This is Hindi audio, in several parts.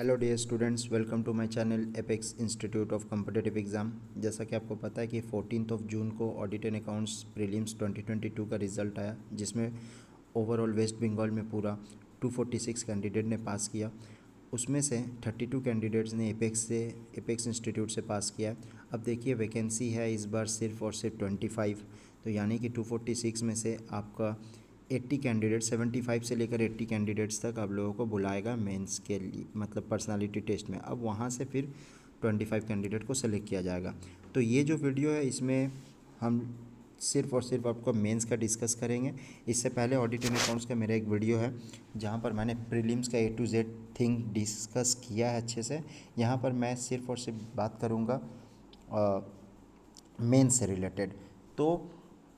Hello dear students, welcome to my channel apex institute of competitive exam. जैसा कि आपको पता है कि 14 जून को ऑडिट एंड अकाउंट्स प्रीलिम्स 2022 का रिज़ल्ट आया, जिसमें ओवरऑल वेस्ट बंगाल में पूरा 246 कैंडिडेट ने पास किया। उसमें से 32 कैंडिडेट्स ने एपेक्स इंस्टीट्यूट से पास किया। अब देखिए, वैकेंसी है इस बार सिर्फ और सिर्फ 25, तो यानी कि 246 में से आपका 80 कैंडिडेट 75 से लेकर 80 कैंडिडेट्स तक आप लोगों को बुलाएगा मेंस के लिए, मतलब पर्सनालिटी टेस्ट में। अब वहाँ से फिर 25 कैंडिडेट को सेलेक्ट किया जाएगा। तो ये जो वीडियो है, इसमें हम सिर्फ और सिर्फ आपको मेंस का डिस्कस करेंगे। इससे पहले ऑडिट एंड अकाउंट्स का मेरा एक वीडियो है जहाँ पर मैंने प्रीलिम्स का A to Z thing discuss किया है अच्छे से। यहाँ पर मैं सिर्फ और सिर्फ बात करूँगा मेंस से रिलेटेड। तो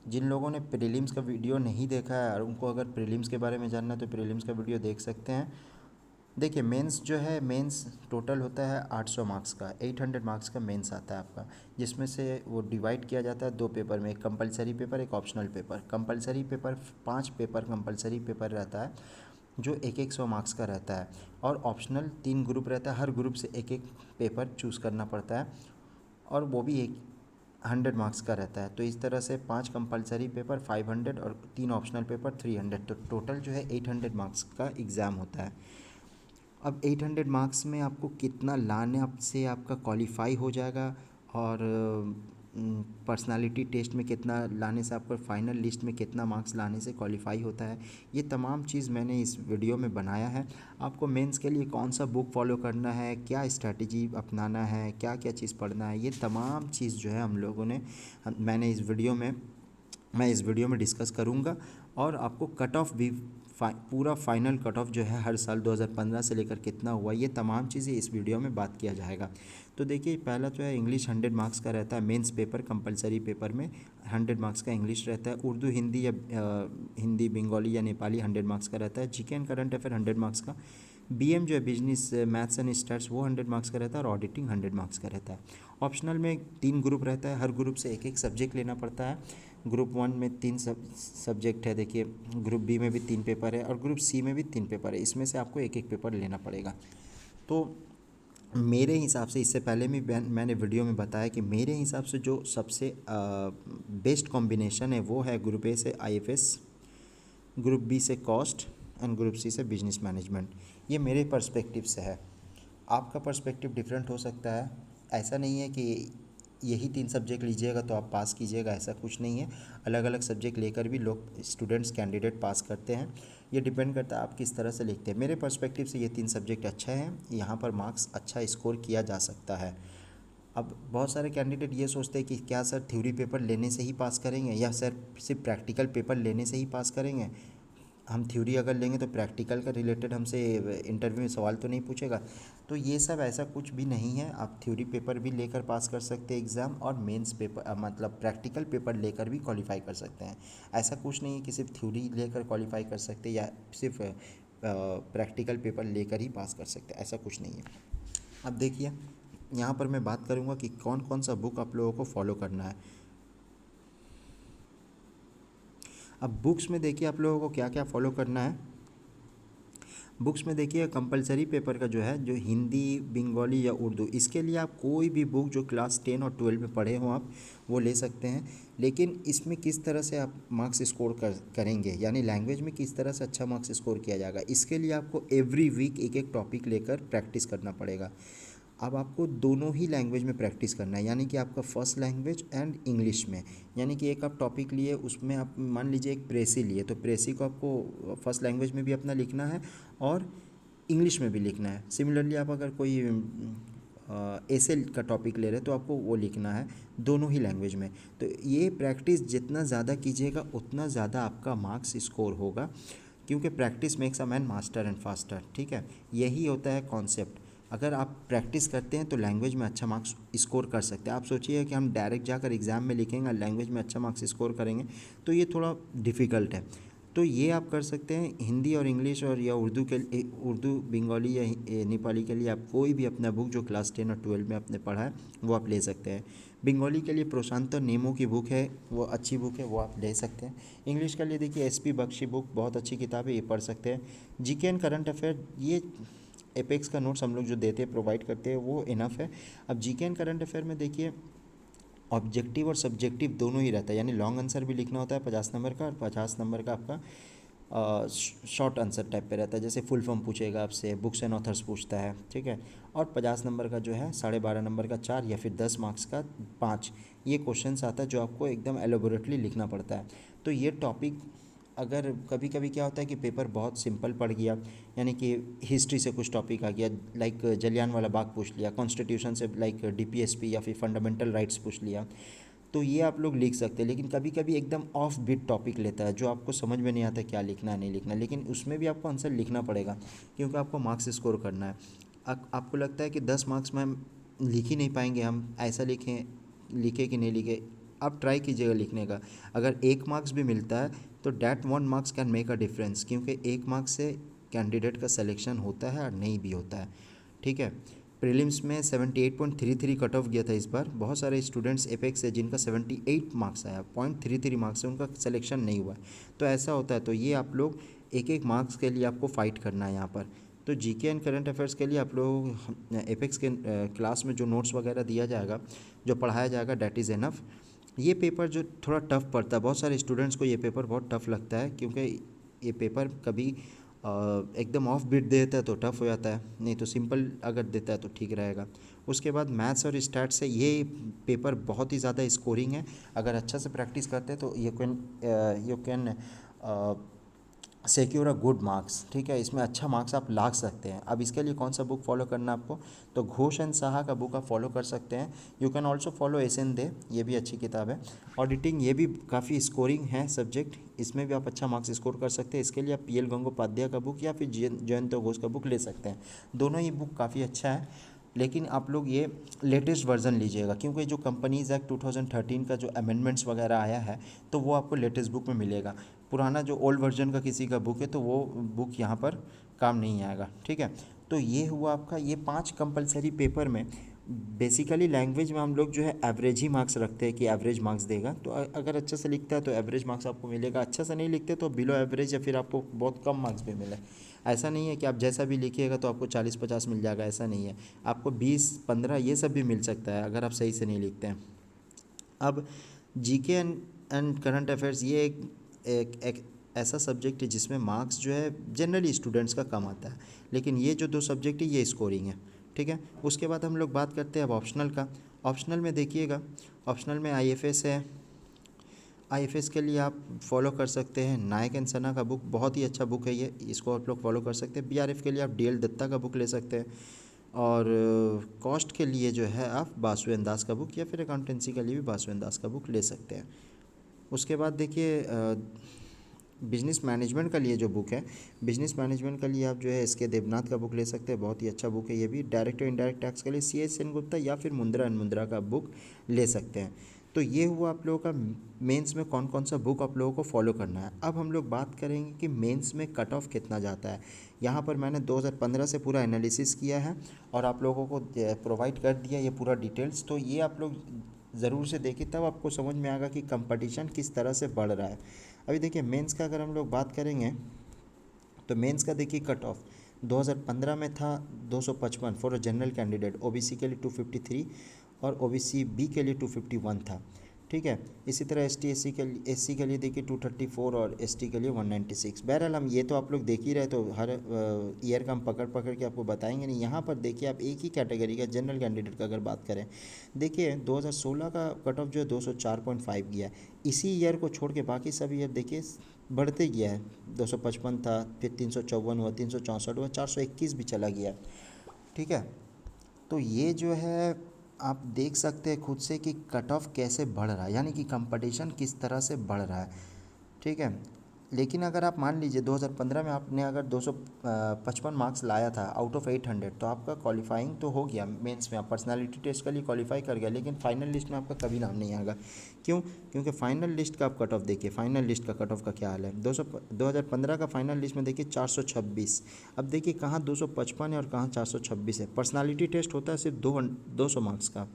जिन लोगों ने प्रीलिम्स का वीडियो नहीं देखा है और उनको अगर प्रीलिम्स के बारे में जानना है तो प्रीलिम्स का वीडियो देख सकते हैं। देखिए, मेंस जो है, मेंस टोटल होता है 800 मार्क्स का, 800 मार्क्स का मेंस आता है आपका, जिसमें से वो डिवाइड किया जाता है दो पेपर में, एक कंपलसरी पेपर, एक optional paper. Compulsory paper 5 paper compulsory paper रहता है जो एक एक 100 मार्क्स का रहता है, और ऑप्शनल 3 ग्रुप रहता है, हर ग्रुप से एक एक पेपर चूज़ करना पड़ता है, और वो भी एक 100 मार्क्स का रहता है। तो इस तरह से 5 कंपलसरी पेपर 500 और 3 ऑप्शनल पेपर 300, तो टोटल जो है 800 मार्क्स का एग्ज़ाम होता है। अब 800 मार्क्स में आपको कितना लाने से आपका क्वालिफाई हो जाएगा, और पर्सनालिटी टेस्ट में कितना लाने से आपका फाइनल लिस्ट में कितना मार्क्स लाने से क्वालिफाई होता है, ये तमाम चीज़ मैंने इस वीडियो में बनाया है। आपको मेंस के लिए कौन सा बुक फॉलो करना है, क्या स्ट्रैटेजी अपनाना है, क्या क्या चीज़ पढ़ना है, ये तमाम चीज़ जो है मैं इस वीडियो में डिस्कस करूंगा। और आपको कट ऑफ भी पूरा फाइनल कट ऑफ जो है हर साल 2015 से लेकर कितना हुआ, ये तमाम चीज़ें इस वीडियो में बात किया जाएगा। तो देखिए, पहला जो है इंग्लिश 100 मार्क्स का रहता है मेंस पेपर, कंपलसरी पेपर में 100 मार्क्स का इंग्लिश रहता है। उर्दू, हिंदी या हिंदी बंगाली या नेपाली 100 मार्क्स का रहता है। GK and current affair 100 marks का। बीएम जो है बिजनेस मैथ्स एंड स्टैट्स, वो 100 मार्क्स का रहता है, और ऑडिटिंग 100 मार्क्स का रहता है। ऑप्शनल में 3 ग्रुप रहता है, हर ग्रुप से एक एक सब्जेक्ट लेना पड़ता है। ग्रुप 1 में 3 सब्जेक्ट है, देखिए। ग्रुप बी में भी 3 पेपर है, और ग्रुप सी में भी 3 पेपर है। इसमें से आपको एक एक पेपर लेना पड़ेगा। तो मेरे हिसाब से, इससे पहले भी मैंने वीडियो में बताया कि मेरे हिसाब से जो सबसे बेस्ट कॉम्बिनेशन है वो है ग्रुप ए से आईएफएस, ग्रुप बी से कॉस्ट, एंड ग्रुप सी से बिजनेस मैनेजमेंट। ये मेरे पर्सपेक्टिव से है, आपका पर्सपेक्टिव डिफरेंट हो सकता है। ऐसा नहीं है कि यही 3 सब्जेक्ट लीजिएगा तो आप पास कीजिएगा, ऐसा कुछ नहीं है। अलग अलग सब्जेक्ट लेकर भी लोग, स्टूडेंट्स, कैंडिडेट पास करते हैं। ये डिपेंड करता है आप किस तरह से लिखते हैं। मेरे पर्सपेक्टिव से ये 3 सब्जेक्ट अच्छा है, यहाँ पर मार्क्स अच्छा स्कोर किया जा सकता है। अब बहुत सारे कैंडिडेट ये सोचते हैं कि क्या सर थ्योरी पेपर लेने से ही पास करेंगे, या सर सिर्फ प्रैक्टिकल पेपर लेने से ही पास करेंगे। हम थ्योरी अगर लेंगे तो प्रैक्टिकल का रिलेटेड हमसे इंटरव्यू में सवाल तो नहीं पूछेगा। तो ये सब ऐसा कुछ भी नहीं है, आप थ्योरी पेपर भी लेकर पास कर सकते हैं एग्ज़ाम, और मेंस पेपर मतलब प्रैक्टिकल पेपर लेकर भी क्वालिफाई कर सकते हैं। ऐसा कुछ नहीं है कि सिर्फ थ्योरी लेकर क्वालिफाई कर सकते हैं या सिर्फ प्रैक्टिकल पेपर लेकर ही पास कर सकते हैं, ऐसा कुछ नहीं है। अब देखिए, यहाँ पर मैं बात करूँगा कि कौन कौन सा बुक आप लोगों को फॉलो करना है। अब बुक्स में देखिए आप लोगों को क्या क्या फॉलो करना है। बुक्स में देखिए, कंपलसरी पेपर का जो है, जो हिंदी, बंगाली या उर्दू, इसके लिए आप कोई भी बुक जो क्लास 10 और 12 में पढ़े हों आप वो ले सकते हैं। लेकिन इसमें किस तरह से आप मार्क्स स्कोर करेंगे, यानी लैंग्वेज में किस तरह से अच्छा मार्क्स स्कोर किया जाएगा, इसके लिए आपको एवरी वीक एक एक टॉपिक लेकर प्रैक्टिस करना पड़ेगा। अब आपको दोनों ही लैंग्वेज में प्रैक्टिस करना है, यानी कि आपका फर्स्ट लैंग्वेज एंड इंग्लिश में। यानी कि एक आप टॉपिक लिए, उसमें आप मान लीजिए एक प्रेसी लिए, तो प्रेसी को आपको फर्स्ट लैंग्वेज में भी अपना लिखना है और इंग्लिश में भी लिखना है। सिमिलरली आप अगर कोई एसे का टॉपिक ले रहे हैं तो आपको वो लिखना है दोनों ही लैंग्वेज में। तो ये प्रैक्टिस जितना ज़्यादा कीजिएगा उतना ज़्यादा आपका मार्क्स स्कोर होगा, क्योंकि practice makes a man master and faster. ठीक है, यही होता है कॉन्सेप्ट। अगर आप प्रैक्टिस करते हैं तो लैंग्वेज में अच्छा मार्क्स स्कोर कर सकते हैं। आप सोचिए कि हम डायरेक्ट जाकर एग्ज़ाम में लिखेंगे और लैंग्वेज में अच्छा मार्क्स स्कोर करेंगे, तो ये थोड़ा डिफ़िकल्ट है। तो ये आप कर सकते हैं हिंदी और इंग्लिश, और या उर्दू, बंगाली या नेपाली के लिए आप कोई भी अपना बुक जो क्लास 10 और 12 में आपने पढ़ा है वो आप ले सकते हैं। बंगाली के लिए प्रशांत नेमो की बुक है, वो अच्छी बुक है, वो आप ले सकते हैं। इंग्लिश के लिए देखिए एसपी बख्शी बुक बहुत अच्छी किताब है, ये पढ़ सकते हैं। जीके एंड करंट अफेयर, ये एपेक्स का नोट्स हम लोग जो देते हैं, प्रोवाइड करते हैं, वो इनफ है। अब जीके एंड करंट अफेयर में देखिए ऑब्जेक्टिव और सब्जेक्टिव दोनों ही रहता है, यानी लॉन्ग आंसर भी लिखना होता है 50 नंबर का, और 50 नंबर का आपका शॉर्ट आंसर टाइप पे रहता है, जैसे फुल फॉर्म पूछेगा आपसे, बुक्स एंड ऑथर्स पूछता है, ठीक है। और 50 नंबर का जो है 12.5 नंबर का 4 या फिर 10 मार्क्स का 5, ये क्वेश्चंस आता है जो आपको एकदम एलोबोरेटली लिखना पड़ता है। तो ये टॉपिक अगर कभी कभी क्या होता है कि पेपर बहुत सिंपल पड़ गया, यानी कि हिस्ट्री से कुछ टॉपिक आ गया, लाइक जलियांवाला बाग पूछ लिया, कॉन्स्टिट्यूशन से लाइक डीपीएसपी या फिर फंडामेंटल राइट्स पूछ लिया, तो ये आप लोग लिख सकते हैं। लेकिन कभी कभी एकदम ऑफ बीट टॉपिक लेता है जो आपको समझ में नहीं आता क्या लिखना है नहीं लिखना, लेकिन उसमें भी आपको आंसर लिखना पड़ेगा क्योंकि आपको मार्क्स स्कोर करना है। आपको लगता है कि 10 मार्क्स में हम लिख ही नहीं पाएंगे, हम ऐसा लिखे कि नहीं लिखे, आप ट्राई कीजिएगा लिखने का। अगर 1 मार्क्स भी मिलता है तो that 1 marks can make a difference, क्योंकि 1 मार्क्स से कैंडिडेट का सिलेक्शन होता है और नहीं भी होता है, ठीक है। प्रीलिम्स में 78.33 कट ऑफ गया था इस बार। बहुत सारे स्टूडेंट्स एपेक्स से जिनका 78 मार्क्स आया, 0.33 मार्क्स से उनका सिलेक्शन नहीं हुआ है। तो ऐसा होता है, तो ये आप लोग एक एक मार्क्स के लिए आपको फ़ाइट करना है यहाँ पर। तो जीके एंड करंट अफेयर्स के लिए आप लोग एपेक्स के क्लास में जो नोट्स वगैरह दिया जाएगा, जो पढ़ाया जाएगा, डैट इज़ एनफ। ये पेपर जो थोड़ा टफ पड़ता है, बहुत सारे स्टूडेंट्स को ये पेपर बहुत टफ लगता है, क्योंकि ये पेपर कभी एकदम ऑफ बीट दे देता है तो टफ हो जाता है, नहीं तो सिंपल अगर देता है तो ठीक रहेगा। उसके बाद मैथ्स और स्टैट्स से ये पेपर बहुत ही ज़्यादा स्कोरिंग है। अगर अच्छा से प्रैक्टिस करते हैं तो you can secure a good marks, ठीक है। इसमें अच्छा मार्क्स आप ला सकते हैं। अब इसके लिए कौन सा बुक फॉलो करना है आपको, तो घोष एंड साहा का बुक आप फॉलो कर सकते हैं। You can also follow S N दे, ये भी अच्छी किताब है। ऑडिटिंग ये भी काफ़ी स्कोरिंग है सब्जेक्ट, इसमें भी आप अच्छा मार्क्स स्कोर कर सकते हैं। इसके लिए आप पी एल गंगोपाध्याय का बुक या फिर जयंत घोष का बुक ले सकते हैं। दोनों ही बुक काफ़ी अच्छा है, लेकिन आप लोग ये लेटेस्ट वर्जन लीजिएगा, क्योंकि जो कंपनीज़ एक्ट 2013 का जो अमेंडमेंट्स वगैरह आया है तो वो आपको लेटेस्ट बुक में मिलेगा। पुराना जो ओल्ड वर्जन का किसी का बुक है तो वो बुक यहाँ पर काम नहीं आएगा, ठीक है। तो ये हुआ आपका, ये 5 कंपलसरी पेपर में बेसिकली लैंग्वेज में हम लोग जो है एवरेज ही मार्क्स रखते हैं कि एवरेज मार्क्स देगा। तो अगर अच्छा से लिखता है तो एवरेज मार्क्स आपको मिलेगा, अच्छा से नहीं लिखते तो बिलो एवरेज या फिर आपको बहुत कम मार्क्स भी मिले। ऐसा नहीं है कि आप जैसा भी लिखिएगा तो आपको 40-50 मिल जाएगा, ऐसा नहीं है। आपको 20-15 ये सब भी मिल सकता है अगर आप सही से नहीं लिखते हैं। अब जीके एंड करंट अफेयर्स ये एक ऐसा सब्जेक्ट है जिसमें मार्क्स जो है जनरली स्टूडेंट्स का कम आता है, लेकिन ये जो 2 सब्जेक्ट है ये स्कोरिंग है, ठीक है। उसके बाद हम लोग बात करते हैं अब ऑप्शनल का। ऑप्शनल में देखिएगा, ऑप्शनल में आईएफएस है। आईएफएस के लिए आप फॉलो कर सकते हैं नायक एंड सना का बुक, बहुत ही अच्छा बुक है ये, इसको आप लोग फॉलो कर सकते हैं। बीआरएफ के लिए आप डीएल दत्ता का बुक ले सकते हैं, और कॉस्ट के लिए जो है आप बासुएन दास का बुक या फिर अकाउंटेंसी के लिए भी बासुएन दास का बुक ले सकते हैं। उसके बाद देखिए बिजनेस मैनेजमेंट का लिए जो बुक है, बिजनेस मैनेजमेंट का लिए आप जो है इसके देवनाथ का बुक ले सकते हैं, बहुत ही अच्छा बुक है ये भी। डायरेक्ट और इनडायरेक्ट टैक्स के लिए CS सेनगुप्ता या फिर मुंद्रा एंड मुंद्रा का बुक ले सकते हैं। तो ये हुआ आप लोगों का मेंस में कौन कौन सा बुक आप लोगों को फॉलो करना है। अब हम लोग बात करेंगे कि मेंस में कट ऑफ कितना जाता है। यहाँ पर मैंने 2015 से पूरा एनालिसिस किया है और आप लोगों को प्रोवाइड कर दिया ये पूरा डिटेल्स। तो ये आप लोग ज़रूर से देखिए, तब आपको समझ में आएगा कि कंपटीशन किस तरह से बढ़ रहा है। अभी देखिए मेंस का अगर हम लोग बात करेंगे तो मेंस का देखिए कट ऑफ 2015 में था 255 for a general candidate, OBC के लिए 253 और ओबीसी बी के लिए 251 था, ठीक है। इसी तरह एससी के लिए देखिए 234 और एसटी के लिए 196। बहरहाल हम ये तो आप लोग देख ही रहे, तो हर ईयर का हम पकड़ पकड़ के आपको बताएंगे नहीं। यहाँ पर देखिए आप एक ही कैटेगरी का जनरल कैंडिडेट का अगर बात करें, देखिए 2016 का कट ऑफ जो है 204.5 गया है। इसी ईयर को छोड़ के बाकी सब ईयर देखिए बढ़ते गया है, 255 था, फिर 354 हुआ, 364 हुआ, 421 भी चला गया, ठीक है। तो ये जो है आप देख सकते हैं खुद से कि कट ऑफ कैसे बढ़ रहा है, यानी कि कंपटीशन किस तरह से बढ़ रहा है, ठीक है। लेकिन अगर आप मान लीजिए 2015 में आपने अगर 255 मार्क्स लाया था आउट ऑफ 800, तो आपका क्वालिफाइंग तो हो गया मेंस में, आप पर्सनालिटी टेस्ट के लिए क्वालिफाई कर गया, लेकिन फाइनल लिस्ट में आपका कभी नाम नहीं आएगा। क्यों? क्योंकि फाइनल लिस्ट का आप कट ऑफ देखिए, फाइनल लिस्ट का कट ऑफ का क्या हाल है। 2015 का फाइनल लिस्ट में देखिए 426। अब देखिए कहाँ 255 है और कहाँ 426 है। पर्सनालिटी टेस्ट होता है सिर्फ 200 मार्क्स का।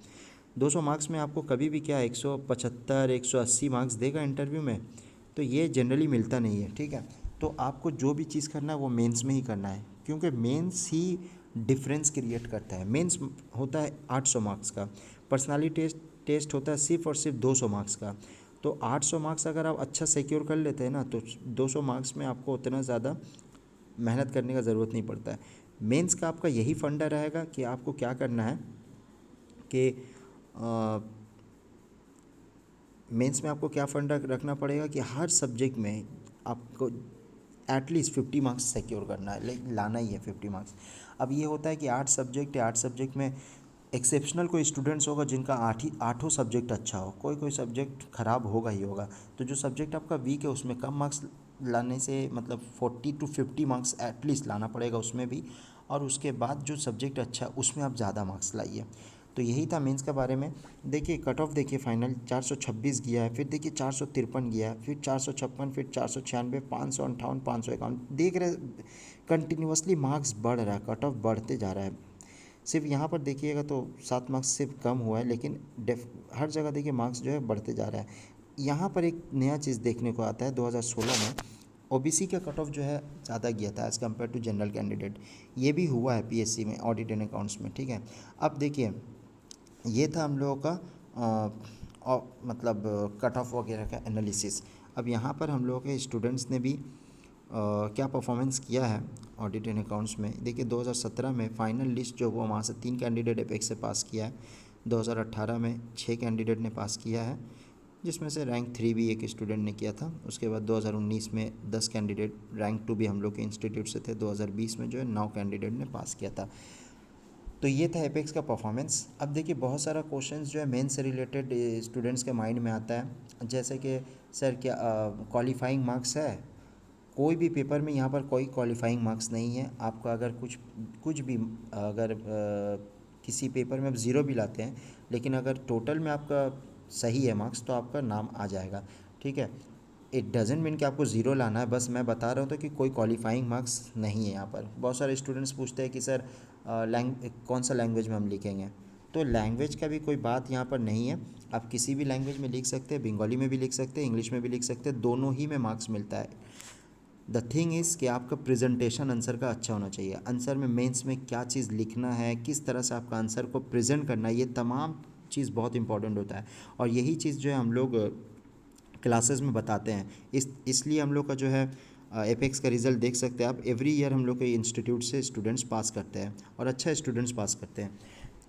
200 मार्क्स में आपको कभी भी क्या 175 180 मार्क्स देगा इंटरव्यू में, तो ये जनरली मिलता नहीं है, ठीक है। तो आपको जो भी चीज़ करना है वो मेंस में ही करना है, क्योंकि मेंस ही डिफरेंस क्रिएट करता है। मेंस होता है 800 मार्क्स का, पर्सनालिटी टेस्ट होता है सिर्फ और सिर्फ 200 मार्क्स का। तो 800 मार्क्स अगर आप अच्छा सिक्योर कर लेते हैं ना, तो 200 मार्क्स में आपको उतना ज़्यादा मेहनत करने का ज़रूरत नहीं पड़ता है। मेंस का आपका यही फंडा रहेगा कि आपको क्या करना है कि मेंस में आपको क्या फंडा रखना पड़ेगा कि हर सब्जेक्ट में आपको एटलीस्ट 50 मार्क्स सिक्योर करना है, लाना ही है 50 मार्क्स। अब ये होता है कि 8 सब्जेक्ट है, 8 सब्जेक्ट में एक्सेप्शनल कोई स्टूडेंट्स होगा जिनका आठों सब्जेक्ट अच्छा हो, कोई कोई सब्जेक्ट ख़राब होगा ही होगा। तो जो सब्जेक्ट आपका वीक है उसमें कम मार्क्स लाने से मतलब 40 to 50 मार्क्स एटलीस्ट लाना पड़ेगा उसमें भी, और उसके बाद जो सब्जेक्ट अच्छा है उसमें आप ज़्यादा मार्क्स लाइए। तो यही था मेंस के बारे में। देखिए कट ऑफ देखिए फाइनल 426 गया है, फिर देखिए 453 गया है, फिर 456, फिर 496, 558, 551। देख रहे कंटिन्यूसली मार्क्स बढ़ रहा है, कट ऑफ बढ़ते जा रहा है। सिर्फ यहाँ पर देखिएगा तो 7 मार्क्स सिर्फ कम हुआ है, लेकिन हर जगह देखिए मार्क्स जो है बढ़ते जा रहा है। यहाँ पर एक नया चीज़ देखने को आता है, 2016 में ओबीसी का कट ऑफ जो है ज़्यादा गया था as compare to general candidate. ये भी हुआ है पीएससी में ऑडिट एंड अकाउंट्स में, ठीक है। अब देखिए ये था हम लोगों का मतलब कट ऑफ वगैरह का एनालिसिस। अब यहाँ पर हम लोगों के स्टूडेंट्स ने भी क्या परफॉर्मेंस किया है ऑडिट एंड अकाउंट्स में। देखिए 2017 में फाइनल लिस्ट जो हुआ वहाँ से 3 कैंडिडेट एपेक्स से पास किया है। 2018 में 6 कैंडिडेट ने पास किया है, जिसमें से रैंक 3 भी एक स्टूडेंट ने किया था। उसके बाद 2019 में 10 कैंडिडेट, रैंक 2 भी हम लोग के इंस्टीट्यूट से थे। 2020 में जो है 9 कैंडिडेट ने पास किया था। तो ये था एपेक्स का परफॉर्मेंस। अब देखिए बहुत सारा क्वेश्चंस जो है मेंस से रिलेटेड स्टूडेंट्स के माइंड में आता है, जैसे कि सर क्या क्वालिफाइंग मार्क्स है। कोई भी पेपर में यहाँ पर कोई क्वालिफाइंग मार्क्स नहीं है। आपका अगर कुछ कुछ भी अगर किसी पेपर में आप ज़ीरो भी लाते हैं, लेकिन अगर टोटल में आपका सही है मार्क्स तो आपका नाम आ जाएगा, ठीक है। इट डजेंट मीन कि आपको ज़ीरो लाना है, बस मैं बता रहा हूँ तो कि कोई क्वालिफाइंग मार्क्स नहीं है यहाँ पर। बहुत सारे स्टूडेंट्स पूछते हैं कि सर कौन सा लैंग्वेज में हम लिखेंगे, तो लैंग्वेज का भी कोई बात यहाँ पर नहीं है। आप किसी भी लैंग्वेज में लिख सकते हैं, बंगाली में भी लिख सकते हैं, इंग्लिश में भी लिख सकते हैं, दोनों ही में मार्क्स मिलता है। द थिंग इज़ कि आपका प्रेजेंटेशन आंसर का अच्छा होना चाहिए। आंसर में मेंस में क्या चीज़ लिखना है, किस तरह से आपका आंसर को प्रेजेंट करना है, ये तमाम चीज़ बहुत इंपॉर्टेंट होता है। और यही चीज़ जो है हम लोग क्लासेस में बताते हैं। इसलिए हम लोग का जो है एपेक्स का रिज़ल्ट देख सकते हैं आप। एवरी ईयर हम लोग के इंस्टीट्यूट से स्टूडेंट्स पास करते हैं और अच्छा स्टूडेंट्स पास करते हैं।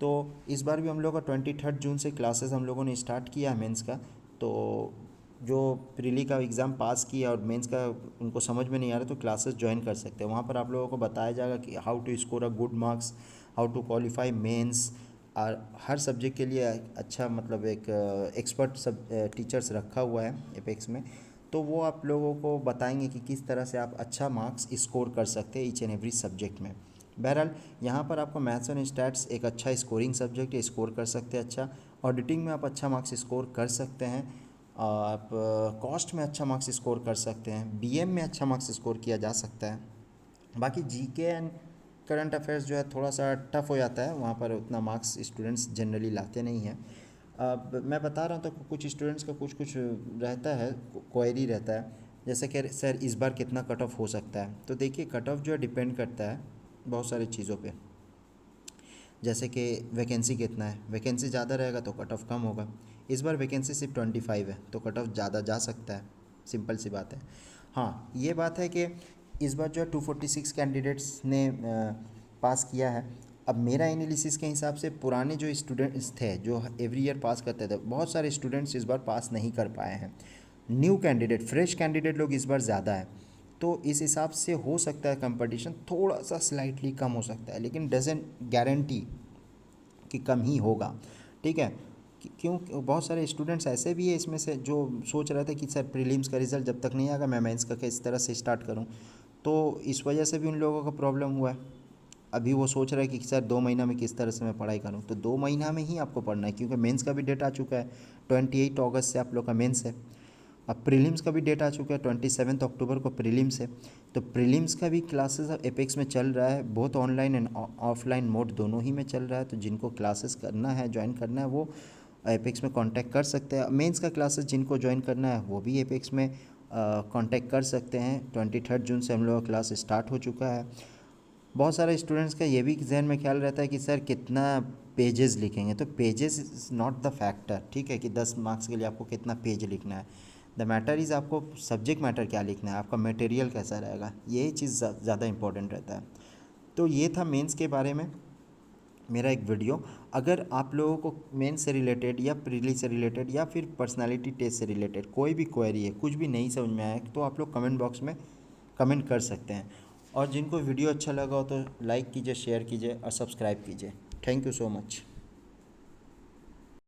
तो इस बार भी हम लोग का 23 जून से क्लासेस हम लोगों ने स्टार्ट किया है मेंस का। तो जो प्रीली का एग्ज़ाम पास किया और मेंस का उनको समझ में नहीं आ रहा तो क्लासेस ज्वाइन कर सकते हैं। वहाँ पर आप लोगों को बताया जाएगा कि how to score a good marks, how to qualify mains. और हर सब्जेक्ट के लिए अच्छा मतलब एक एक्सपर्ट सब टीचर्स रखा हुआ है एपेक्स में। तो वो आप लोगों को बताएंगे कि किस तरह से आप अच्छा मार्क्स स्कोर कर सकते हैं ईच एंड एवरी सब्जेक्ट में। बहरहाल यहाँ पर आपको मैथ्स एंड स्टैट्स एक अच्छा स्कोरिंग सब्जेक्ट है, स्कोर कर सकते हैं अच्छा। ऑडिटिंग में आप अच्छा मार्क्स स्कोर कर सकते हैं। आप कॉस्ट में अच्छा मार्क्स स्कोर कर सकते हैं। बीएम में अच्छा मार्क्स स्कोर किया जा सकता है। बाकी जीके एंड करंट अफेयर्स जो है थोड़ा सा टफ हो जाता है, वहाँ पर उतना मार्क्स स्टूडेंट्स जनरली लाते नहीं हैं। अब मैं बता रहा हूँ तो कुछ स्टूडेंट्स का कुछ कुछ रहता है, क्वेरी रहता है, जैसे कि सर इस बार कितना कट ऑफ हो सकता है। तो देखिए कट ऑफ जो है डिपेंड करता है बहुत सारी चीज़ों पे, जैसे कि वैकेंसी कितना है। वैकेंसी ज़्यादा रहेगा तो कट ऑफ कम होगा। इस बार वैकेंसी सिर्फ 25 है तो कट ऑफ ज़्यादा जा सकता है, सिंपल सी बात है। हाँ ये बात है कि इस बार जो है 246 कैंडिडेट्स ने पास किया है। अब मेरा एनालिसिस के हिसाब से पुराने जो स्टूडेंट्स थे जो एवरी ईयर पास करते थे, बहुत सारे स्टूडेंट्स इस बार पास नहीं कर पाए हैं। न्यू कैंडिडेट, फ्रेश कैंडिडेट लोग इस बार ज़्यादा है। तो इस हिसाब से हो सकता है कंपटीशन थोड़ा सा स्लाइटली कम हो सकता है, लेकिन डजेंट गारंटी कि कम ही होगा, ठीक है। क्यों बहुत सारे स्टूडेंट्स ऐसे भी है इसमें से जो सोच रहे थे कि सर प्रीलिम्स का रिज़ल्ट जब तक नहीं आएगा मैं मेंस का किस तरह से स्टार्ट करूं, तो इस वजह से भी उन लोगों का प्रॉब्लम हुआ है। अभी वो सोच रहे हैं कि सर 2 महीना में किस तरह से मैं पढ़ाई करूं, तो 2 महीना में ही आपको पढ़ना है क्योंकि मेंस का भी डेट आ चुका है। 28 अगस्त से आप लोग का मेंस है। अब प्रीलिम्स का भी डेट आ चुका है, 27 अक्टूबर को प्रीलिम्स है। तो प्रीलिम्स का भी क्लासेस एपेक्स में चल रहा है, बहुत ऑनलाइन एंड ऑफलाइन मोड दोनों ही में चल रहा है। तो जिनको क्लासेस करना है, ज्वाइन करना है, वो एपेक्स में कांटेक्ट कर सकते हैं। मेंस का क्लासेस जिनको ज्वाइन करना है वो भी एपेक्स में कांटेक्ट कर सकते हैं। 23 जून से हम लोग का क्लास स्टार्ट हो चुका है। बहुत सारे स्टूडेंट्स का ये भी जहन में ख्याल रहता है कि सर कितना पेजेस लिखेंगे, तो pages is not the factor, ठीक है, कि 10 मार्क्स के लिए आपको कितना पेज लिखना है। द मैटर इज़ आपको सब्जेक्ट मैटर क्या लिखना है, आपका मटेरियल कैसा रहेगा, यही चीज़ ज़्यादा इंपॉर्टेंट रहता है। तो ये था मेंस के बारे में मेरा एक वीडियो। अगर आप लोगों को मेंस से रिलेटेड या प्रीली से रिलेटेड या फिर पर्सनालिटी टेस्ट से रिलेटेड कोई भी क्वेरी है, कुछ भी नहीं समझ में आया, तो आप लोग कमेंट बॉक्स में कमेंट कर सकते हैं। और जिनको वीडियो अच्छा लगा हो तो लाइक कीजिए, शेयर कीजिए और सब्सक्राइब कीजिए। Thank you so much.